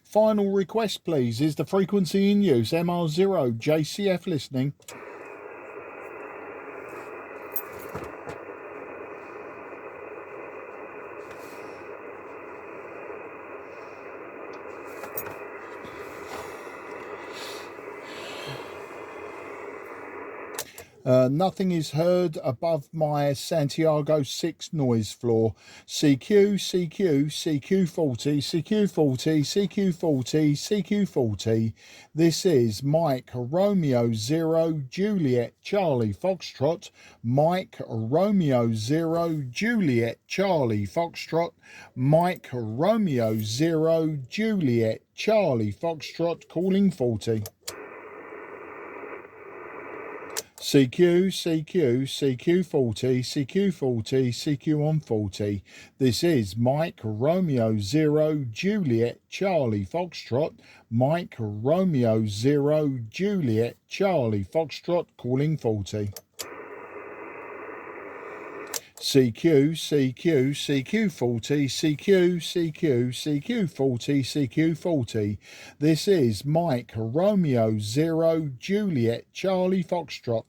Final request, please. Is the frequency in use? MR0, JCF listening. Nothing is heard above my Santiago 6 noise floor. CQ, CQ, CQ40, CQ40, CQ40, CQ40. This is Mike Romeo 0 Juliet Charlie Foxtrot. Mike Romeo 0 Juliet Charlie Foxtrot. Mike Romeo 0 Juliet Charlie Foxtrot calling 40. CQ, CQ, CQ40, CQ40, CQ140. This is Mike Romeo 0 Juliet Charlie Foxtrot. Mike Romeo 0 Juliet Charlie Foxtrot calling 40. CQ, CQ, CQ40, CQ, CQ, CQ40, CQ40. This is Mike Romeo 0 Juliet Charlie Foxtrot.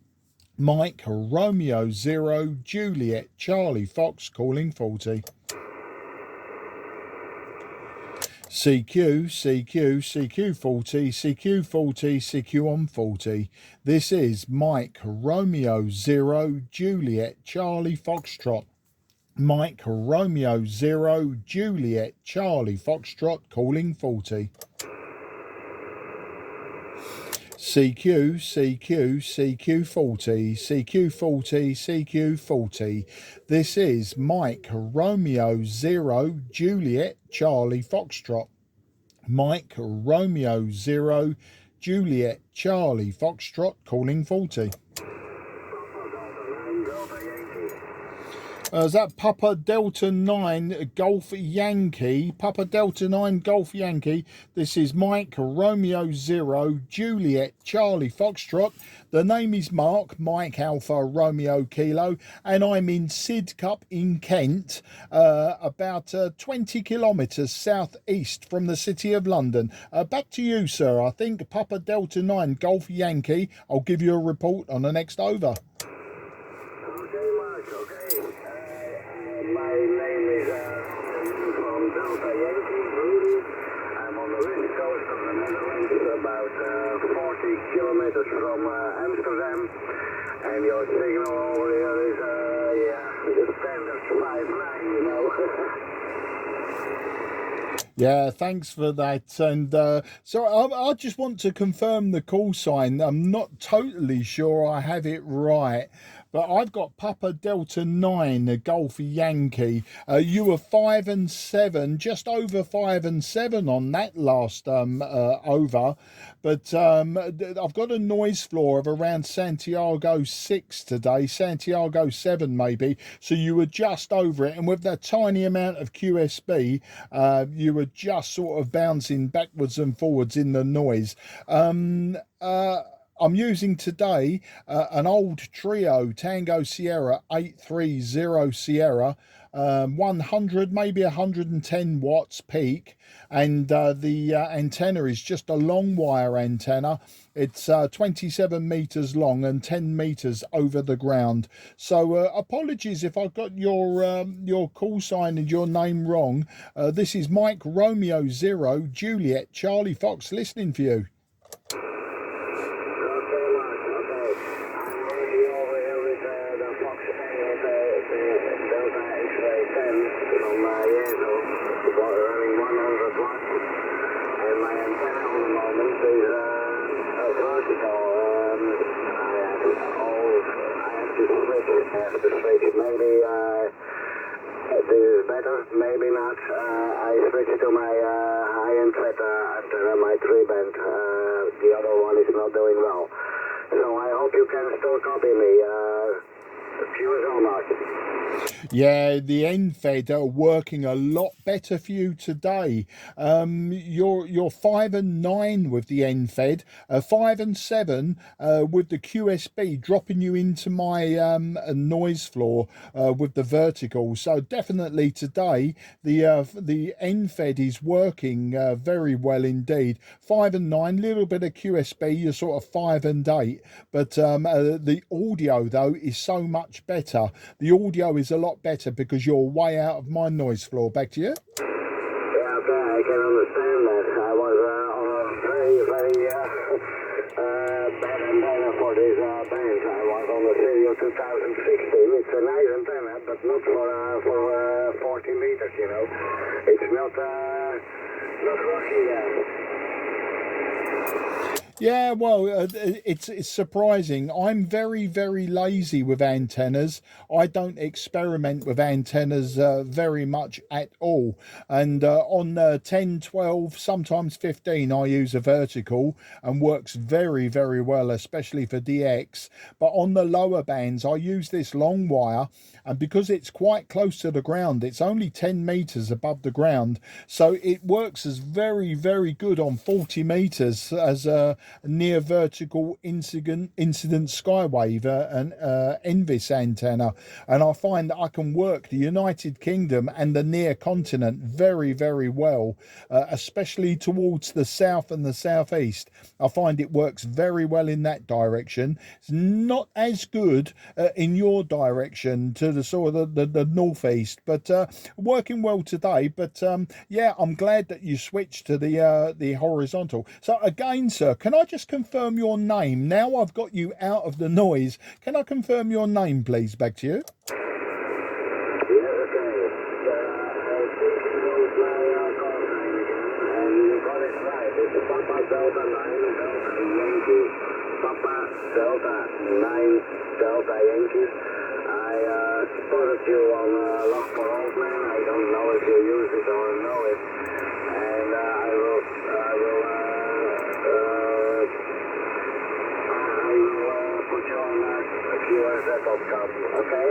Mike Romeo 0 Juliet Charlie Fox calling 40. CQ, CQ, CQ40, CQ40, CQ140. This is Mike Romeo 0 Juliet Charlie Foxtrot. Mike Romeo 0 Juliet Charlie Foxtrot calling 40. CQ, CQ, CQ40, CQ40, CQ40. This is Mike Romeo 0 Juliet Charlie Foxtrot. Mike Romeo 0 Juliet Charlie Foxtrot calling 40. Is that Papa Delta 9 Golf Yankee? Papa Delta 9 Golf Yankee. This is Mike Romeo 0 Juliet Charlie Foxtrot. The name is Mark, Mike Alpha Romeo Kilo, and I'm in Sidcup in Kent, about 20 kilometres southeast from the City of London. Back to you, sir. I think Papa Delta 9 Golf Yankee. I'll give you a report on the next over. My name is from Delta Yankee. I'm on the west coast of the Netherlands, about 40 kilometers from Amsterdam. And your signal over here is, the standard 5.9, you know. Yeah, thanks for that. And so I just want to confirm the call sign. I'm not totally sure I have it right, but I've got Papa Delta 9, a Golf Yankee. You were 5 and 7, just over 5 and 7 on that last over. But I've got a noise floor of around Santiago 6 today, Santiago 7 maybe. So you were just over it. And with that tiny amount of QSB, you were just sort of bouncing backwards and forwards in the noise. I'm using today an old Trio Tango Sierra 830 Sierra, 100 maybe 110 watts peak, and the antenna is just a long wire antenna. It's 27 meters long and 10 meters over the ground. So apologies if I got your call sign and your name wrong. This is Mike Romeo 0 Juliet Charlie Fox listening for you. Maybe this is better, maybe not. I switched to my high-end antenna, my 3-band. The other one is not doing well. So I hope you can still copy me. QSL, Mark. Yeah, the NFED are working a lot better for you today. You're 5 and 9 with the NFED, 5 and 7 with the QSB, dropping you into my noise floor with the vertical. So definitely today the NFED is working very well indeed. 5 and 9, little bit of QSB, you're sort of 5 and 8, but the audio though is so much better. The audio is a lot better because you're way out of my noise floor. Back to you. Yeah, okay, I can understand that. I was on a very bad antenna for this band. I was on the Studio 2016. It's a nice antenna, but not for 40 meters, you know. It's not working yet. Yeah, well, it's surprising. I'm very lazy with antennas. I don't experiment with antennas very much at all. And on 10, 12, sometimes 15, I use a vertical and works very well, especially for DX. But on the lower bands, I use this long wire, and because it's quite close to the ground, it's only 10 meters above the ground, so it works as very good on 40 meters as a near vertical incident skywave and NVIS antenna. And I find that I can work the United Kingdom and the near continent very well, especially towards the south and the southeast. I find it works very well in that direction. It's not as good in your direction to the sort of the northeast, but working well today. But yeah, I'm glad that you switched to the horizontal. So again, sir, can I just confirm your name? Now I've got you out of the noise. Can I confirm your name, please? Back to you. Yes, okay. I think you wrote my call sign again, and you got it right. It's Papa Delta 9 Delta Yankee. Papa Delta 9 Delta Yankee. I spotted you on Log for Old Man. I don't know if you use it or know it. And I will put you on a QSL.com, okay?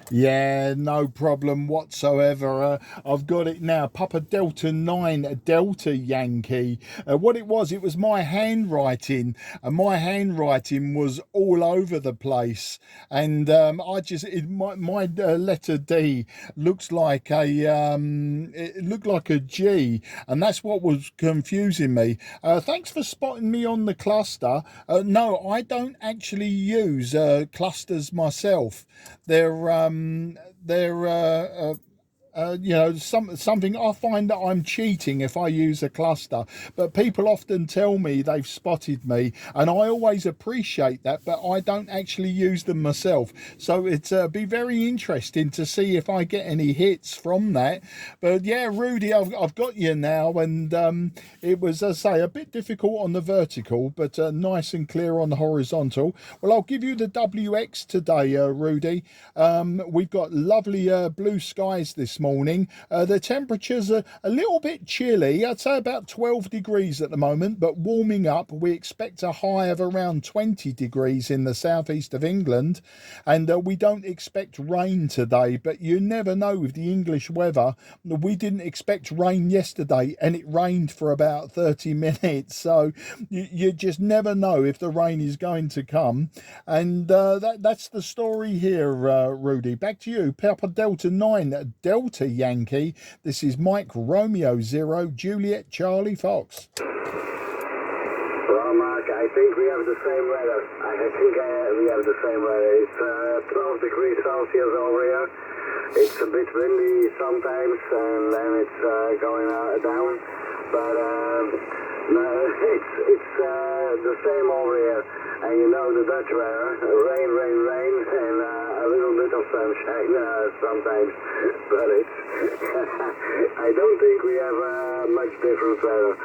Yeah, no problem whatsoever. I've got it now. Papa Delta 9 Delta Yankee. What it was my handwriting, and my handwriting was all over the place. And my letter D looks like it looked like a G, and that's what was confusing me. Thanks for spotting me on the cluster. No, I don't actually use clusters myself. They're you know, something I find that I'm cheating if I use a cluster, but people often tell me they've spotted me, and I always appreciate that, but I don't actually use them myself. So it's be very interesting to see if I get any hits from that. But yeah, Rudy, I've got you now, and it was, as I say, a bit difficult on the vertical, but nice and clear on the horizontal. Well, I'll give you the WX today, Rudy. We've got lovely blue skies this morning. The temperatures are a little bit chilly. I'd say about 12 degrees at the moment, but warming up. We expect a high of around 20 degrees in the southeast of England, and we don't expect rain today, but you never know with the English weather. We didn't expect rain yesterday, and it rained for about 30 minutes, so you just never know if the rain is going to come. And that's the story here, Rudy. Back to you. Papa Delta 9 Delta Yankee. This is Mike Romeo 0 Juliet Charlie Fox. Well, Mark, I think we have the same weather. We have the same weather. It's 12 degrees Celsius over here. It's a bit windy sometimes, and then it's going down. But no, it's the same over here. And you know the Dutch weather, rain, and a little bit of sunshine sometimes. But it's I don't think we have much different weather.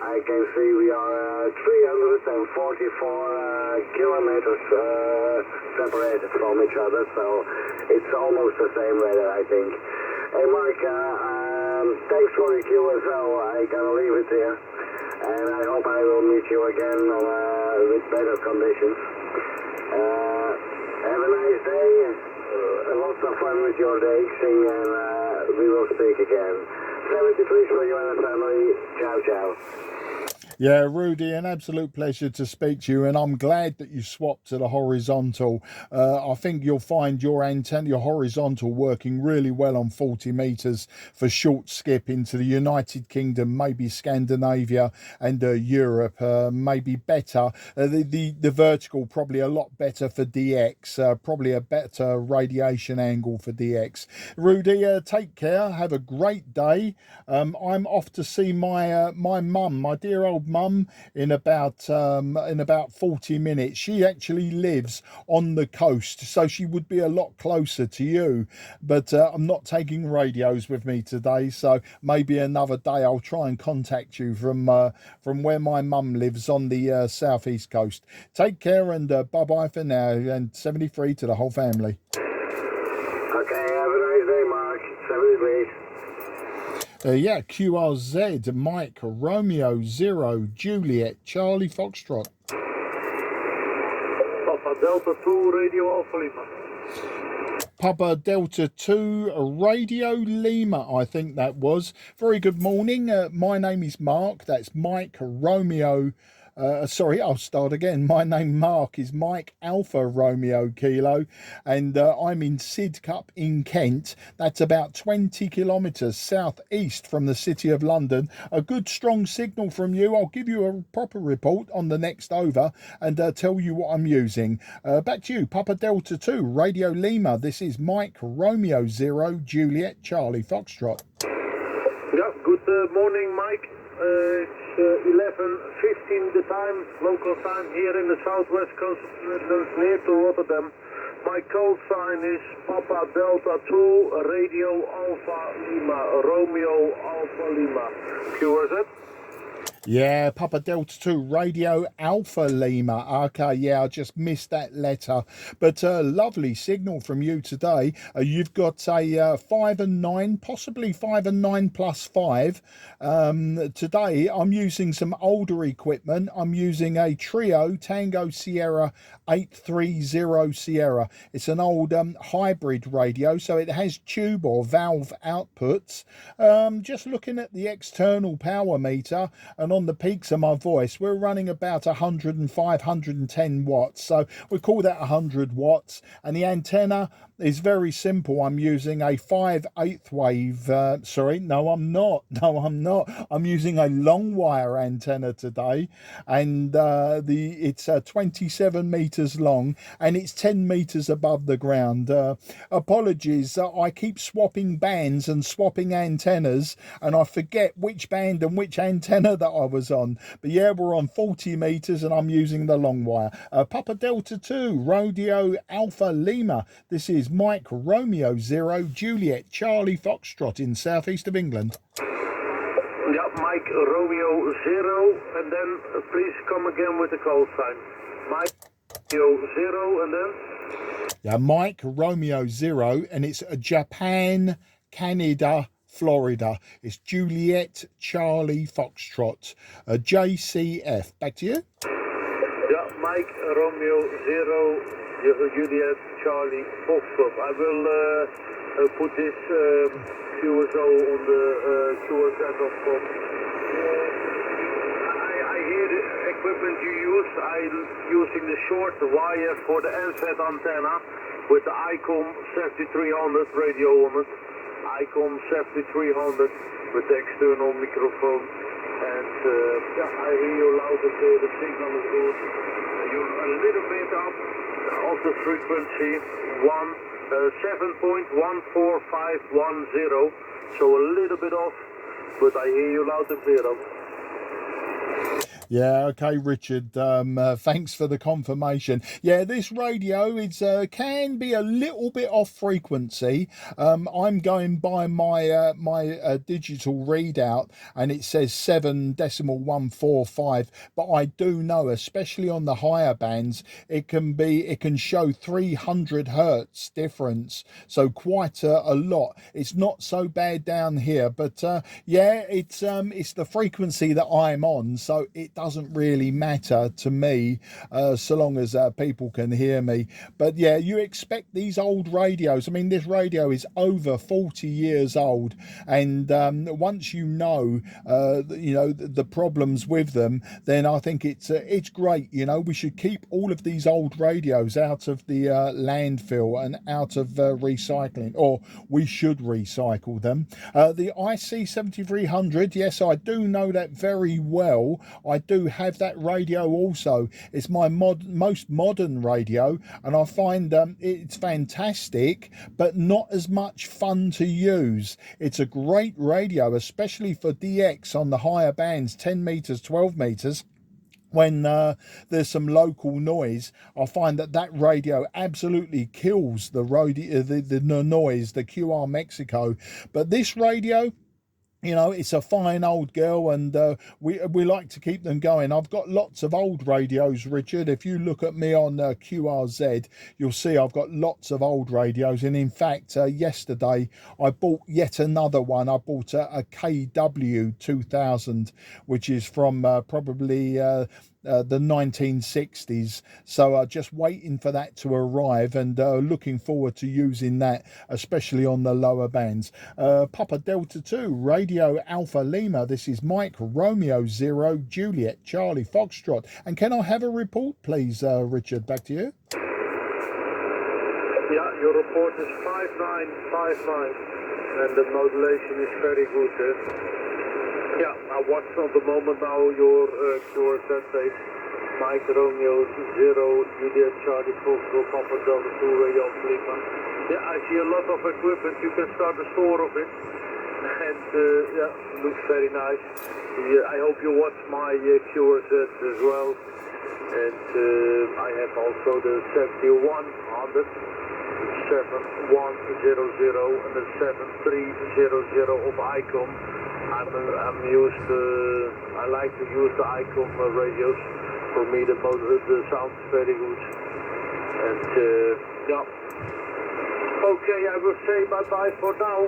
I can see we are 344 kilometers separated from each other, so it's almost the same weather, I think. Hey, Mark, thanks for the QSO. I gotta leave it here, and I hope I will meet you again with better conditions. Have a have fun with your racing, and we will speak again. 73 for you and the family. Ciao, ciao. Yeah, Rudy, an absolute pleasure to speak to you, and I'm glad that you swapped to the horizontal. I think you'll find your antenna, your horizontal, working really well on 40 metres for short skip into the United Kingdom, maybe Scandinavia and Europe, maybe better. The vertical probably a lot better for DX, probably a better radiation angle for DX. Rudy, take care. Have a great day. I'm off to see my mum, my dear old mum, in about 40 minutes. She actually lives on the coast, so she would be a lot closer to you, but I'm not taking radios with me today, so maybe another day I'll try and contact you from where my mum lives on the southeast coast. Take care, and bye bye for now, and 73 to the whole family. Okay, have a nice day, Mark. 73. Yeah, QRZ, Mike, Romeo, 0, Juliet, Charlie, Foxtrot. Papa Delta 2, Radio Alpha Lima. Papa Delta 2, Radio Lima, I think that was. Very good morning. My name is Mark. That's Mike, Romeo. Sorry, I'll start again. My name, Mark, is Mike Alpha Romeo Kilo, and I'm in Sidcup in Kent. That's about 20 kilometres southeast from the City of London. A good strong signal from you. I'll give you a proper report on the next over and tell you what I'm using. Back to you, Papa Delta 2, Radio Lima. This is Mike Romeo 0, Juliet Charlie Foxtrot. Yeah, good morning, Mike. It's 11:15 the time, local time here in the southwest coast of the Netherlands, near to Rotterdam. My code sign is Papa Delta 2, Radio Alpha Lima, Romeo Alpha Lima. QRZ? Yeah, Papa Delta 2, Radio Alpha Lima. Okay, yeah, I just missed that letter. But lovely signal from you today. You've got a 5 and 9, possibly 5 and 9 plus 5. Today, I'm using some older equipment. I'm using a Trio Tango Sierra 830 Sierra. It's an old hybrid radio, so it has tube or valve outputs. Just looking at the external power meter, and on the peaks of my voice, we're running about 105, 110 watts. So we call that 100 watts. And the antenna is very simple. I'm using a 5/8 wave. Sorry, no, I'm not. No, I'm not. I'm using a long wire antenna today. And it's 27 meters long, and it's 10 meters above the ground. Apologies. I keep swapping bands and swapping antennas, and I forget which band and which antenna that I was on. But yeah, we're on 40 meters, and I'm using the long wire. Papa Delta 2, Radio Alpha Lima. This is Mike Romeo 0, Juliet Charlie Foxtrot in southeast of England. Yeah, Mike Romeo 0, and then please come again with the call sign. Mike Romeo 0, and then? Yeah, Mike Romeo 0, and it's Japan, Canada, Florida. It's Juliet Charlie Foxtrot, JCF. Back to you. Yeah, Mike Romeo 0, Juliet Charlie Foxtrot. I will put this QSO on the QSS.com. I hear the equipment you use. I'm using the short wire for the NZ antenna with the ICOM 7300 radio on it. ICOM 7300 with the external microphone. And yeah, I hear you loud and clear. The signal is good. You're a little bit up of the frequency, 7.14510, so a little bit off, but I hear you loud and clear. Yeah, okay, Richard. Thanks for the confirmation. Yeah, this radio is can be a little bit off frequency. I'm going by my my digital readout, and it says 7.145. But I do know, especially on the higher bands, it can show 300 hertz difference. So quite a lot. It's not so bad down here, but yeah, it's the frequency that I'm on, so it doesn't really matter to me, so long as people can hear me. But yeah, you expect these old radios. I mean, this radio is over 40 years old, and once you know the problems with them, then I think it's great. We should keep all of these old radios out of the landfill and out of recycling, or we should recycle them. The IC7300, yes, I do know that very well. I do have that radio also. It's my most modern radio, and I find it's fantastic, but not as much fun to use. It's a great radio, especially for DX on the higher bands, 10 meters, 12 meters. When there's some local noise, I find that radio absolutely kills the noise, the QR Mexico. But this radio, it's a fine old girl, and we like to keep them going. I've got lots of old radios, Richard. If you look at me on QRZ, you'll see I've got lots of old radios. And in fact, yesterday I bought yet another one. I bought a KW2000, which is from probably the 1960s. So just waiting for that to arrive, and looking forward to using that, especially on the lower bands. Papa Delta 2, Radio Alpha Lima. This is Mike Romeo 0 Juliet Charlie Foxtrot. And can I have a report, please, Richard? Back to you. Yeah, your report is 5959, and the modulation is very good. Yeah, I watch at the moment now your QRZ base, Mike Romeo 0 Juliet Charlie Foxtrot Papa Delta 2 Radio Lima. Yeah, I see a lot of equipment. You can start a store of it, and yeah, looks very nice. I hope you watch my QRZ as well, and I have also the 7100, 7100 and the 7300 of ICOM. I'm used to, I like to use the ICOM radios. For me the sound is very good, and yeah. Okay, I will say bye-bye for now.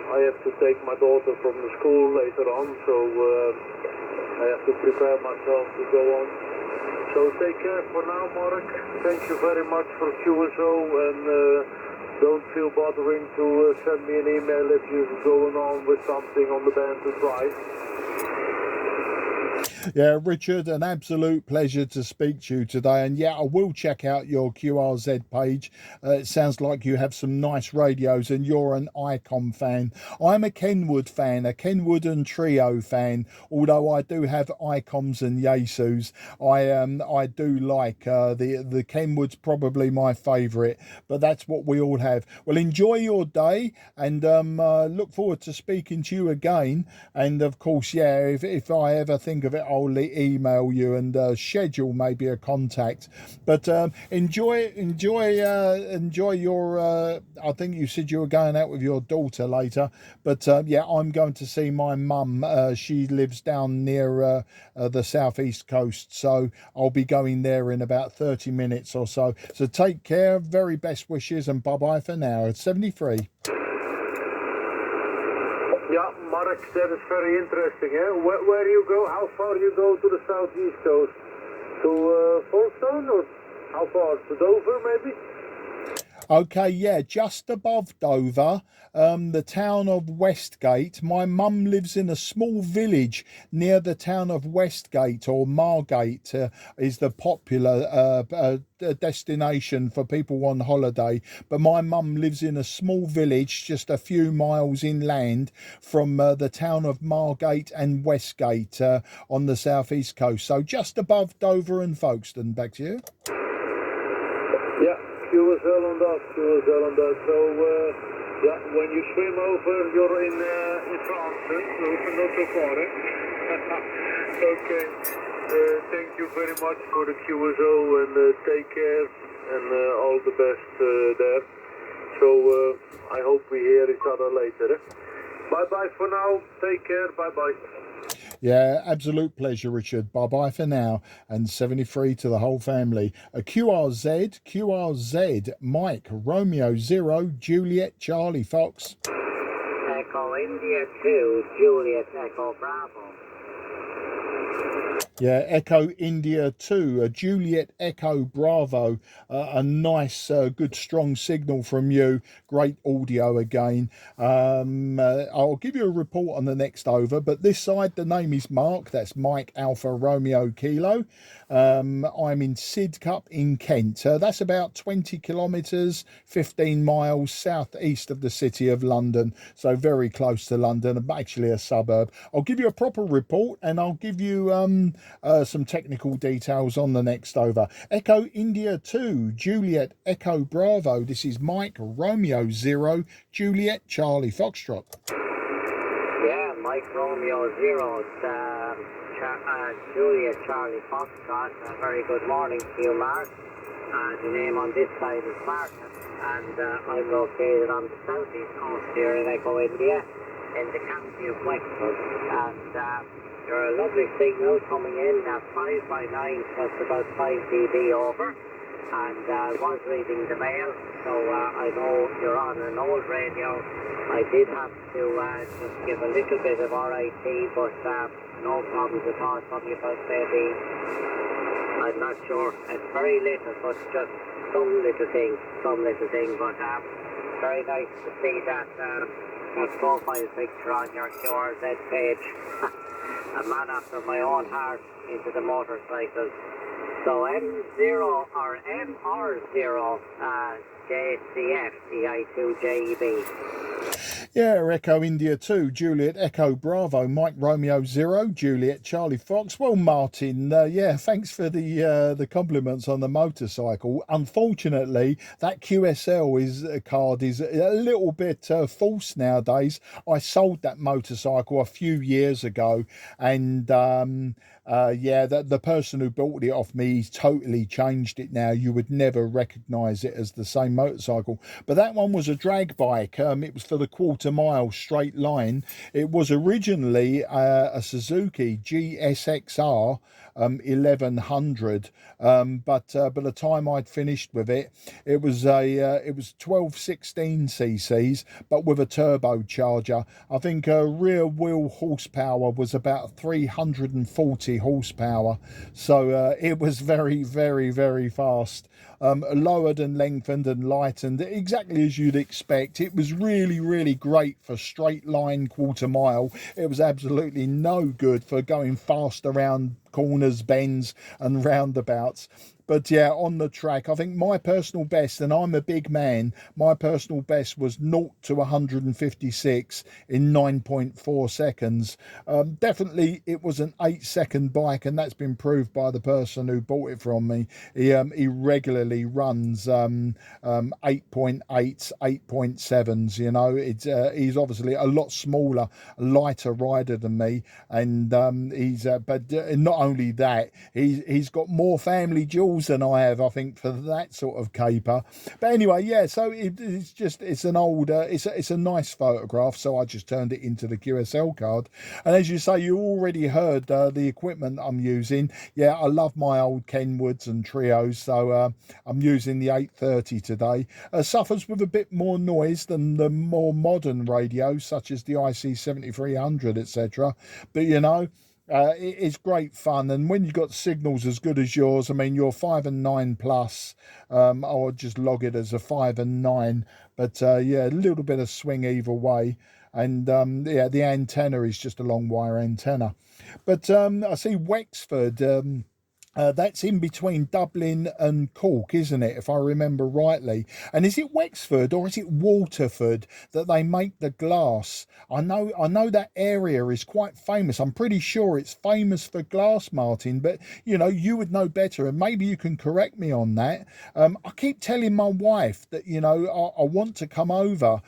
I have to take my daughter from the school later on, so I have to prepare myself to go on. So take care for now, Mark. Thank you very much for QSO, and don't feel bothering to send me an email if you're going on with something on the band to try. Yeah, Richard, an absolute pleasure to speak to you today. And yeah, I will check out your QRZ page. It sounds like you have some nice radios, and you're an ICOM fan. I'm a Kenwood fan, a Kenwood and Trio fan, although I do have ICOMs and Yaesus. I do like the Kenwood's probably my favourite, but that's what we all have. Well, enjoy your day, and look forward to speaking to you again. And of course, yeah, if I ever think of it, I'll email you and schedule maybe a contact. But enjoy your I think you said you were going out with your daughter later, but yeah, I'm going to see my mum. She lives down near the southeast coast, so I'll be going there in about 30 minutes or so. So take care, very best wishes, and bye bye for now. It's 73. Yeah, Mark, that is very interesting. Eh? Where do you go? How far do you go to the southeast coast? To Folkestone, or how far? To Dover, maybe? Okay, yeah, just above Dover, the town of Westgate. My mum lives in a small village near the town of Westgate, or Margate is the popular destination for people on holiday. But my mum lives in a small village just a few miles inland from the town of Margate and Westgate on the southeast coast. So just above Dover and Folkestone. Back to you. Yeah. QSL on that. So, yeah, when you swim over, you're in France, not so far, eh? Okay. Thank you very much for the QSO, and take care, and all the best there. So, I hope we hear each other later, eh? Bye-bye for now. Take care. Bye-bye. Yeah, absolute pleasure, Richard. Bye-bye for now, and 73 to the whole family. A QRZ, Mike, Romeo 0, Juliet, Charlie Fox. Echo India 2, Juliet Echo Bravo. Yeah, Echo India 2, a Juliet Echo Bravo, a nice, good, strong signal from you. Great audio again. I'll give you a report on the next over, but this side, the name is Mark. That's Mike Alpha Romeo Kilo. I'm in Sidcup in Kent. That's about 20 kilometres, 15 miles southeast of the city of London. So very close to London, actually a suburb. I'll give you a proper report and I'll give you some technical details on the next over. Echo India 2, Juliet Echo Bravo. This is Mike Romeo 0, Juliet Charlie Foxtrot. Yeah, Mike Romeo 0, Juliet Charlie Foxtrot. A very good morning to you, Mark. The name on this side is Martin, and I'm located on the southeast coast here in Echo India, in the county of Wexford. And you're a lovely signal coming in at 5 by 9, just about 5 dB over. And I was reading the mail, so I know you're on an old radio. I did have to just give a little bit of RIT, but no problems at all. Probably about maybe, I'm not sure, it's very little, but just some little thing. But very nice to see that profile picture on your QRZ page. A man after my own heart into the motorcycles. So M0 or MR0 JCF EI2JEB. Yeah, Echo India 2, Juliet Echo Bravo, Mike Romeo 0, Juliet Charlie Fox. Well, Martin, yeah, thanks for the compliments on the motorcycle. Unfortunately, that QSL card is a little bit false nowadays. I sold that motorcycle a few years ago, and yeah, the person who bought it off me, he's totally changed it now. You would never recognise it as the same motorcycle. But that one was a drag bike. It was for the quarter mile straight line. It was originally a Suzuki GSXR 1100, but by the time I'd finished with it, it was 1216 cc's, but with a turbocharger. I think rear wheel horsepower was about 340 horsepower, so it was very, very, very fast. Lowered and lengthened and lightened, exactly as you'd expect. It was really, really great for straight line quarter mile. It was absolutely no good for going fast around corners, bends and roundabouts. But yeah, on the track, I think my personal best, and I'm a big man, my personal best was 0 to 156 in 9.4 seconds. Definitely it was an 8-second bike, and that's been proved by the person who bought it from me. He regularly runs 8.8s, 8.7s, you know. He's obviously a lot smaller, lighter rider than me, and but not only that, he's got more family jewels than I have, I think, for that sort of caper. But anyway, yeah, so it's an old, it's a nice photograph, so I just turned it into the QSL card. And as you say, you already heard the equipment I'm using. Yeah, I love my old Kenwoods and Trios, so I'm using the 830 today. Suffers with a bit more noise than the more modern radios, such as the IC7300, etc. But you know, it's great fun, and when you've got signals as good as yours, I mean, you're 5 and 9 plus. I'll just log it as a 5 and 9, but yeah, a little bit of swing either way. And yeah, the antenna is just a long wire antenna. But I see Wexford. That's in between Dublin and Cork, isn't it, if I remember rightly? And is it Wexford or is it Waterford that they make the glass? I know that area is quite famous. I'm pretty sure it's famous for glass, Martin, but you know, you would know better, and maybe you can correct me on that. I keep telling my wife that, you know, I want to come over,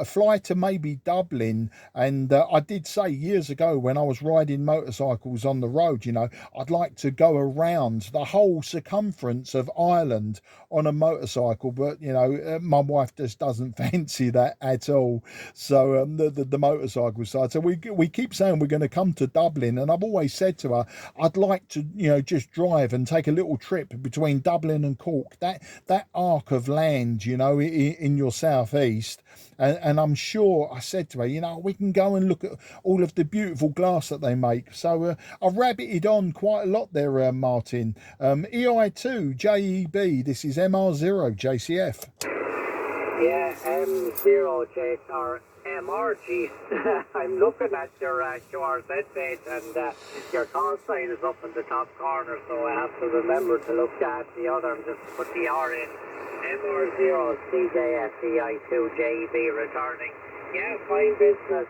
fly to maybe Dublin, and I did say years ago when I was riding motorcycles on the road, you know, I'd like to go around round the whole circumference of Ireland on a motorcycle. But you know, my wife just doesn't fancy that at all. So the motorcycle side. So we keep saying we're going to come to Dublin, and I've always said to her, I'd like to, you know, just drive and take a little trip between Dublin and Cork. That arc of land, you know, in your southeast. And I'm sure, I said to her, you know, we can go and look at all of the beautiful glass that they make. So I've rabbited on quite a lot there, Martin. EI2 JEB, this is MR0 JCF. Yeah, M0 J or MRG. I'm looking at your QRZ page, and your call sign is up in the top corner, so I have to remember to look at the other and just put the R in. MR0 CJF EI2 JEB returning. Yeah, fine business,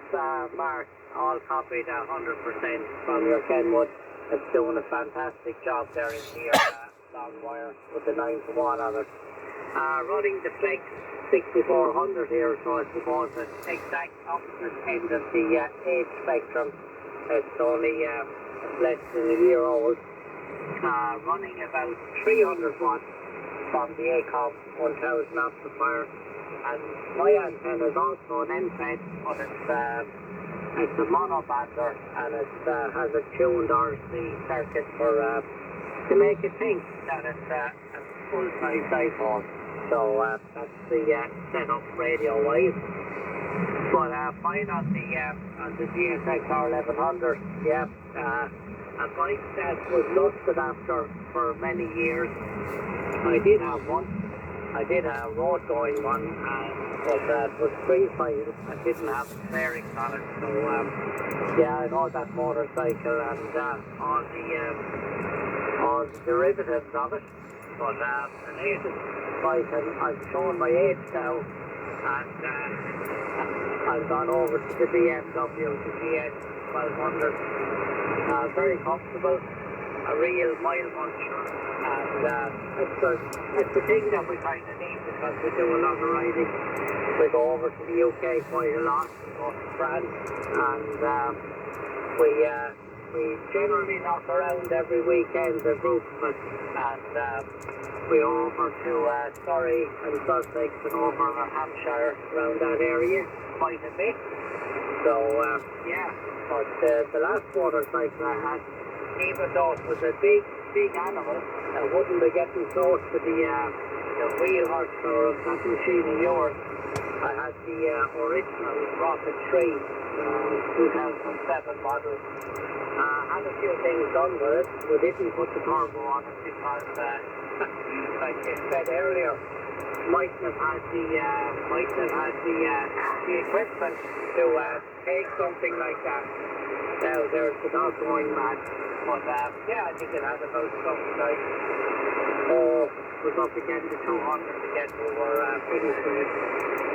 Mark. All copied 100% from your Kenwood. It's doing a fantastic job there in here, long wire with the 9-to-1 on it. Running the Flex 6400 here, so I suppose it's exact opposite end of the age spectrum. It's only less than a year old. Running about 300 watts from the ACOM 1000 amplifier, and my antenna is also an NFET, but it's a monobander, and it has a tuned RC circuit for to make it think that it's a full-size iPhone. So that's the setup radio-wise. But fine on the GSXR 1100. Yeah, a bike that was lusted after for many years. I did have one. I did a road going one, but it was freestyle. I didn't have bearings on it, so yeah, I know that motorcycle and all the derivatives of it. But the latest bike, I've shown my age now, and I've gone over to the BMW, the GS 1200. Very comfortable, a real mile muncher, and it's the thing that we kind of need because we do a lot of riding. We go over to the UK quite a lot, we go to France, and we generally knock around every weekend, a group of us, and we over to Surrey and Sussex and over to Hampshire, around that area quite a bit. So yeah, but the last motorcycle I had, even though it was a big animal, I wouldn't be getting close to the wheel horsepower of that machine of yours. I had the original Rocket 3, 2007 model. Had a few things done with it. We didn't put the turbo on it because, like I said earlier, mightn't have had the equipment to take something like that. Now there's the dog going mad. But yeah, I think it had about something like, was up again to 200 again. We were finished with it.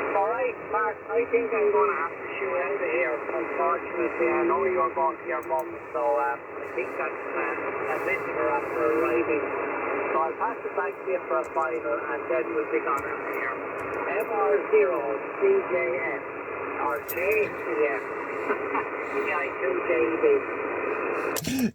Alright, Mark, I think I'm going to have to shoot out of here, unfortunately. I know you're going to your mum, so I think that's a visitor after arriving. So I'll pass it back to you for a final, and then we'll be gone out of here. MR0 CJF, or JCF, EI2JB.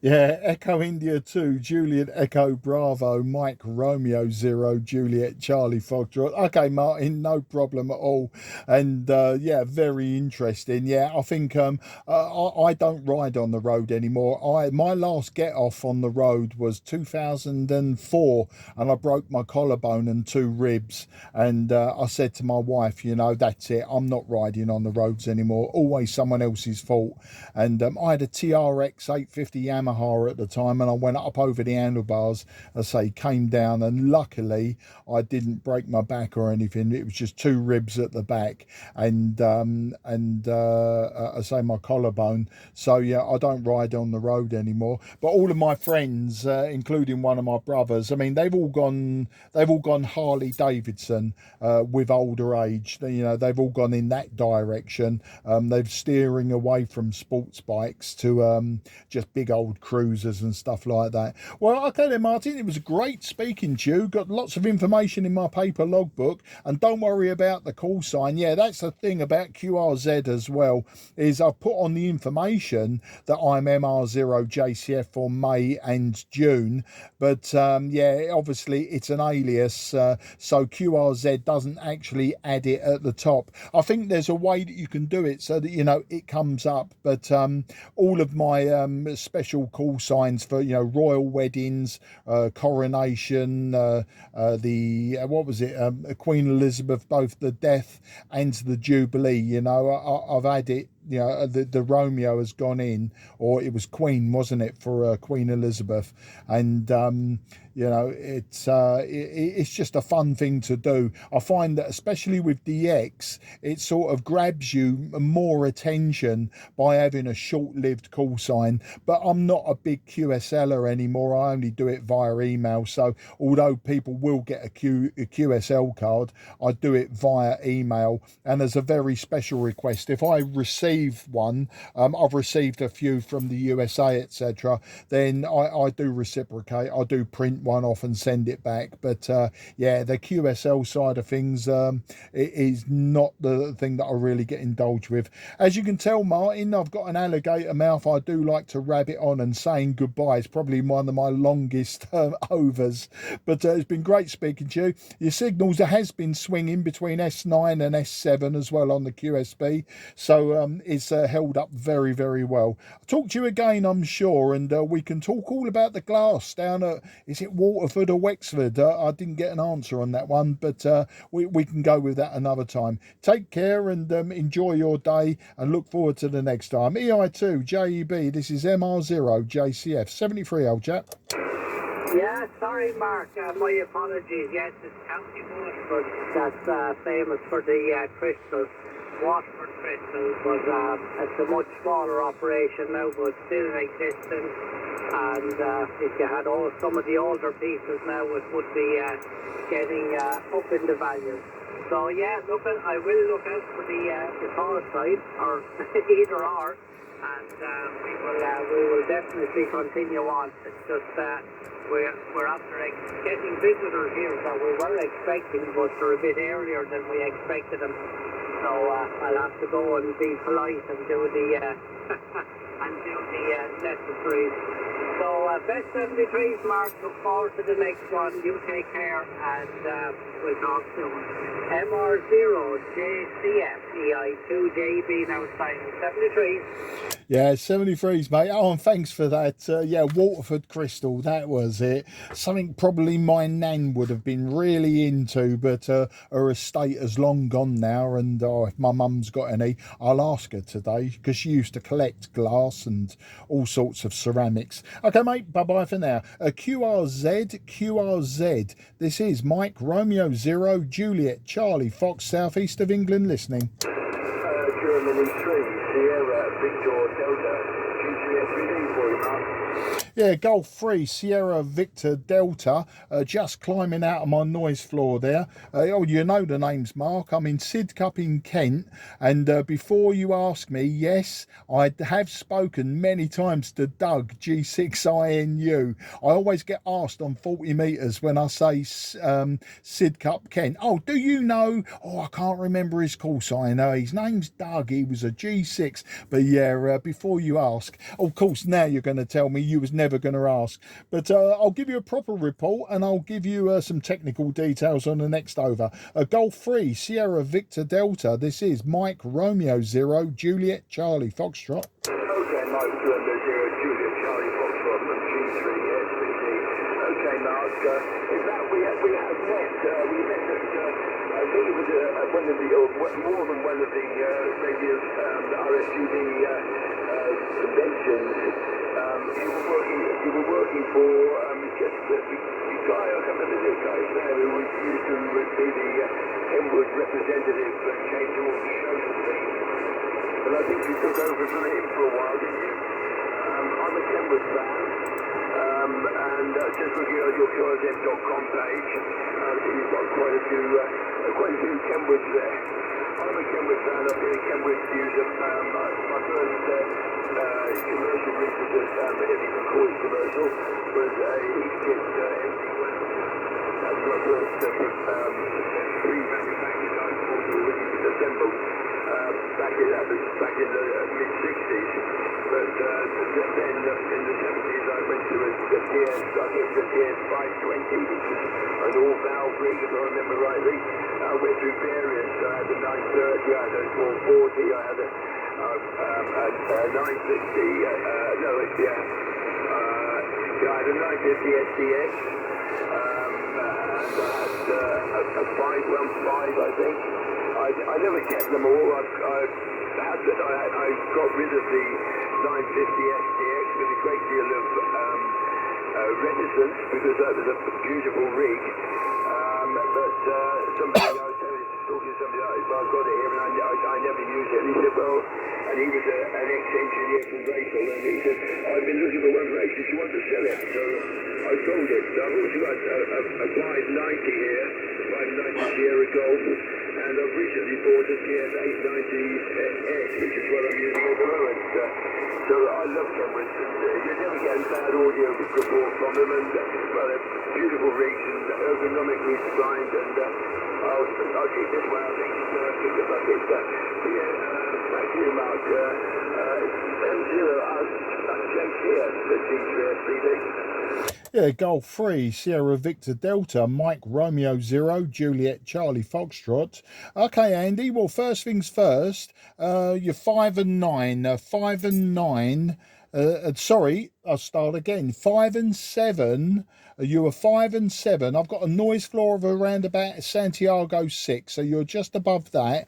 Yeah, Echo India 2, Juliet Echo Bravo, Mike Romeo 0, Juliet Charlie Foxtrot. Okay, Martin, no problem at all. And yeah, very interesting. Yeah, I think I don't ride on the road anymore. My last get off on the road was 2004, and I broke my collarbone and 2 ribs. And I said to my wife, you know, that's it. I'm not riding on the roads anymore. Always someone else's fault. And I had a TRX 850 Yamaha at the time, and I went up over the handlebars, I say, came down, and luckily I didn't break my back or anything. It was just 2 ribs at the back, and I say my collarbone. So yeah, I don't ride on the road anymore. But all of my friends, including one of my brothers, I mean, they've all gone Harley Davidson with older age. You know, they've all gone in that direction. direction. They're steering away from sports bikes to just big old cruisers and stuff like that. Well, okay then, Martin, it was great speaking to you. Got lots of information in my paper logbook, and don't worry about the call sign. Yeah, that's the thing about QRZ as well, is I've put on the information that I'm MR0JCF for May and June, but yeah, obviously it's an alias, so QRZ doesn't actually add it at the top. I think there's a way that you can do it so that, you know, it comes up, but all of my special call signs for, you know, royal weddings, coronation, the what was it, Queen Elizabeth, both the death and the jubilee, you know, I've had it. You know, the Romeo has gone in, or it was Queen, wasn't it, for Queen Elizabeth, and you know, it's just a fun thing to do. I find that especially with DX, it sort of grabs you more attention by having a short-lived call sign. But I'm not a big QSLer anymore. I only do it via email. So although people will get a QSL card, I do it via email. And as a very special request, if I receive one, I've received a few from the USA, etc., then I do reciprocate. I do print one off and send it back. But yeah, the QSL side of things, it is not the thing that I really get indulged with. As you can tell, Martin, I've got an alligator mouth. I do like to rabbit on, and saying goodbye is probably one of my longest overs. But it's been great speaking to you. Your signals has been swinging between S9 and S7 as well on the QSB, so it's held up very, very well. I'll talk to you again, I'm sure, and we can talk all about the glass down at, is it Waterford or Wexford? I didn't get an answer on that one, but we can go with that another time. Take care and enjoy your day, and look forward to the next time. EI2 JEB, this is MR0 JCF 73, old chap. Yeah, sorry, Mark. My apologies. Yes, it's County Waterford that's famous for the crystals. Waterford crystals, but it's a much smaller operation now, but still in existence. And if you had some of the older pieces now, it would be getting up in the value. So yeah, I will look out for the tall side, or either or, and we will definitely continue on. It's just we're after getting visitors here that we were expecting, but they're a bit earlier than we expected them. So I'll have to go and be polite and do the necessaries. So best 73s, Mark. Look forward to the next one. You take care, and we'll talk soon. MR0JCF EI2JB now signing 73s. Yeah, 73s, mate. Oh, and thanks for that. Yeah, Waterford crystal, that was it. Something probably my nan would have been really into, but her estate has long gone now, and if my mum's got any, I'll ask her today, because she used to collect glass and all sorts of ceramics. Okay, mate, bye-bye for now. QRZ, this is Mike Romeo 0 Juliet Charlie Fox, southeast of England, listening. Germany 3, Sierra, Victor, Delta, GTS for you, Mark. Yeah, Golf 3, Sierra Victor Delta, just climbing out of my noise floor there. Oh, you know the names, Mark. I'm in Sidcup in Kent, and before you ask me, yes, I have spoken many times to Doug, G6INU. I always get asked on 40 metres when I say Sidcup Kent. Oh, do you know? Oh, I can't remember his call sign. His name's Doug. He was a G6. But yeah, before you ask, of course, now you're going to tell me you was never going to ask. But I'll give you a proper report, and I'll give you some technical details on the next over. Golf 3, Sierra Victor Delta. This is Mike Romeo 0 Juliet Charlie Foxtrot. Okay, Mike Romeo 0 Juliet Charlie Foxtrot from G3SBD. Okay, Mark, in fact, we have met. We met at, I think it was one of the, more than one of the radio RSGB conventions. You were working for just the guy, I can't remember the guy's name, who used to be the Kenwood representative that came to all the shows and things. But I think you took over from him for a while, didn't you? I'm a Kenwood fan, and just looking at your QRZ.com page, you've got quite a few Kenwoods there. I'm I'm a Kenwood fan. I've been a Kenwood user. My first commercial business, if you can call it commercial, was a Heathkit empty warehouse. That's my first pre-manufactured iPhone, which was assembled back in the mid-60s. But then in the 70s I went to the TS-830S, which was an all-valve rig, if I remember rightly. I went through various. I had the 930, I had a 440, I had a 950, I had a 950 SDX, and I had a 515, I think. I never kept them all. I got rid of the 950 SDX with a great deal of reticence, because that was a beautiful rig. But somebody, I was talking to somebody, I've got it here and I never use it. And he said, well, and he was an ex-engineer from Rachel, and he said, I've been looking for one for ages, do you want to sell it? So I sold it. So I've also got a 590 here, 590 Sierra Golf, and I've recently bought a TS-830S, which is what I'm using at the moment. So I love Kenwoods, and you never get a bad audio report from them, and well, they're beautiful rigs and ergonomically designed, and I'll keep this one, I think, pick the bucket. Back to you, Mark. James here, the G3SPD. Yeah, Golf 3, Sierra Victor Delta, Mike Romeo 0, Juliet Charlie Foxtrot. Okay, Andy, well, first things first, you're 5 and 9. 5 and 9. Sorry, I'll start again. 5 and 7. You were 5 and 7. I've got a noise floor of around about Santiago 6, so you're just above that.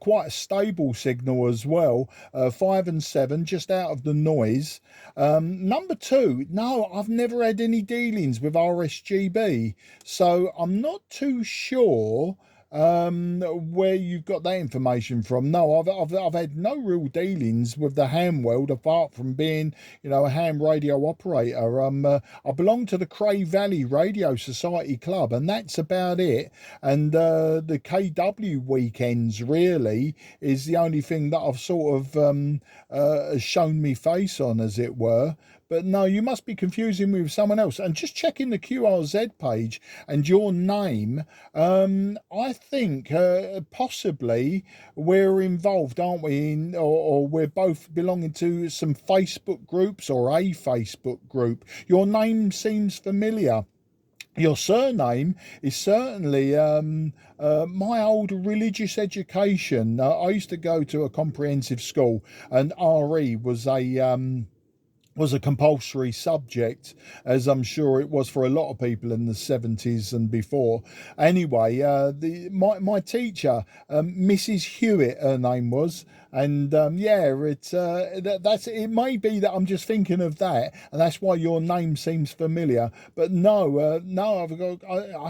Quite a stable signal as well. 5 and 7, just out of the noise. Number 2, no, I've never had any dealings with RSGB, so I'm not too sure where you've got that information from. No, I've had no real dealings with the ham world, apart from being, you know, a ham radio operator. I belong to the Cray Valley Radio Society Club, and that's about it. And the KW weekends really is the only thing that I've sort of shown me face on, as it were. But no, you must be confusing me with someone else. And just checking the QRZ page and your name, I think possibly we're involved, aren't we? Or we're both belonging to some Facebook groups or a Facebook group. Your name seems familiar. Your surname is certainly my old religious education. I used to go to a comprehensive school, and RE was a compulsory subject, as I'm sure it was for a lot of people in the 70s and before. Anyway, my teacher, Mrs. Hewitt, her name was, and it may be that I'm just thinking of that, and that's why your name seems familiar. But no, I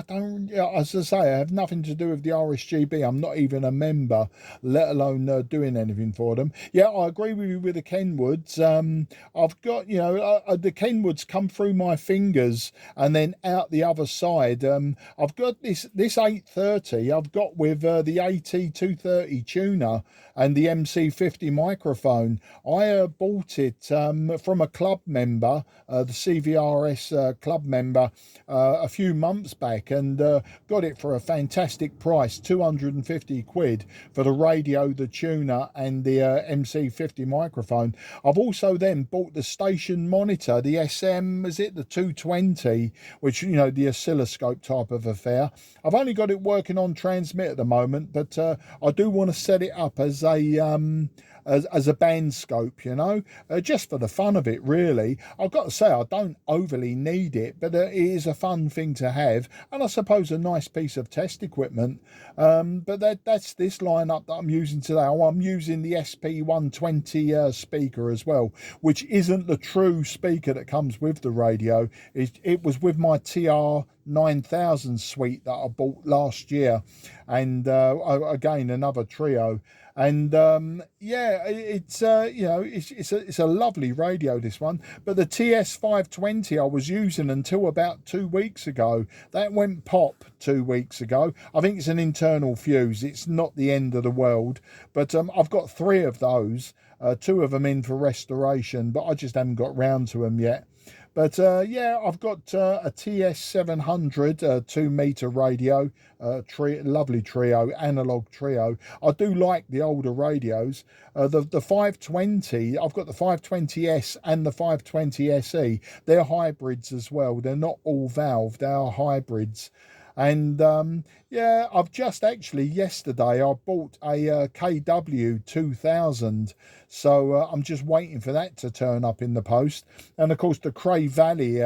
don't. As I say, I have nothing to do with the RSGB. I'm not even a member, let alone doing anything for them. Yeah, I agree with you with the Kenwoods. I've got, the Kenwoods come through my fingers and then out the other side. I've got this 830 I've got with the AT-230 tuner and the MC50 microphone. I bought it from a club member, the CVRS club member, a few months back, and got it for a fantastic price, 250 quid for the radio, the tuner and the MC50 microphone. I've also then bought the station monitor, the SM, is it the 220, which, the oscilloscope type of affair. I've only got it working on transmit at the moment, but I do want to set it up as a band scope, just for the fun of it, really. I've got to say, I don't overly need it, but it is a fun thing to have, and I suppose a nice piece of test equipment. But that's this lineup that I'm using today. I'm using the SP120 speaker as well, which isn't the true speaker that comes with the radio. It was with my TR 9000 suite that I bought last year, and again another trio. And yeah, it's it's a lovely radio, this one. But the TS-520 I was using until about 2 weeks ago, that went pop 2 weeks ago. I think it's an internal fuse. It's not the end of the world, but I've got 3 of those, 2 of them in for restoration, but I just haven't got round to them yet. But yeah, I've got a TS-700 2-meter radio, lovely trio, analog trio. I do like the older radios. The 520, I've got the 520S and the 520SE. They're hybrids as well. They're not all valve, they are hybrids. And yeah, I've just actually yesterday I bought a KW 2000, so I'm just waiting for that to turn up in the post. And of course the Cray Valley